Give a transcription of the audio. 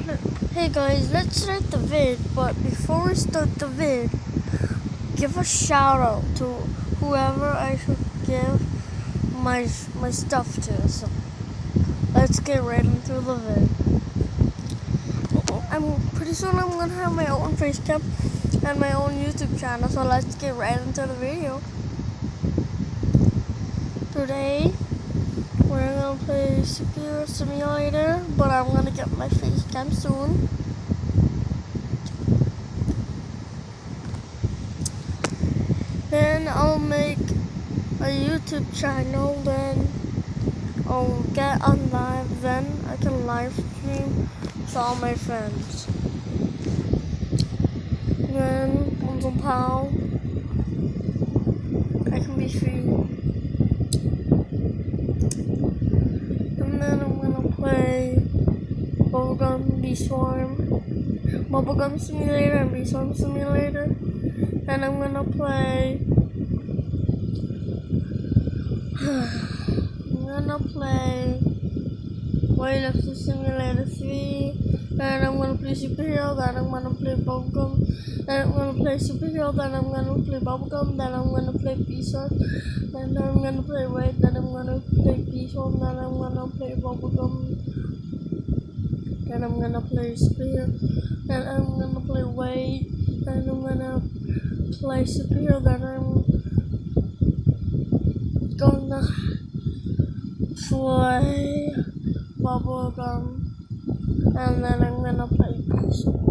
Hey guys, let's start the vid, but before we start the vid, give a shout out to whoever I should give my stuff to. So let's get right into the vid. I'm pretty soon I'm gonna have my own face cam and my own YouTube channel, so let's get right into the video. Today we're gonna play Superhero Simulator, but I'm gonna get my face cam soon. Then I'll make a YouTube channel, then I'll get on live, then I can live stream to all my friends. Then somehow I can be free. And then I'm gonna play Bubblegum Simulator and Bee Swarm Simulator. And I'm gonna play Wight Simulator 3. Then I'm gonna play Superhero. Then I'm gonna play Bubblegum. Then I'm gonna play Superhero. Then I'm gonna play Bubblegum. Then I'm gonna play Bee Swarm. Then I'm gonna play Wight. Then I'm gonna play Bee Swarm. Then I'm gonna play Bubblegum. Then I'm gonna play Superhero. Then I'm gonna play Wight. Then I'm gonna play Superhero. Then I'm gonna play Bubblegum. And then I'm gonna play Bee Swarm.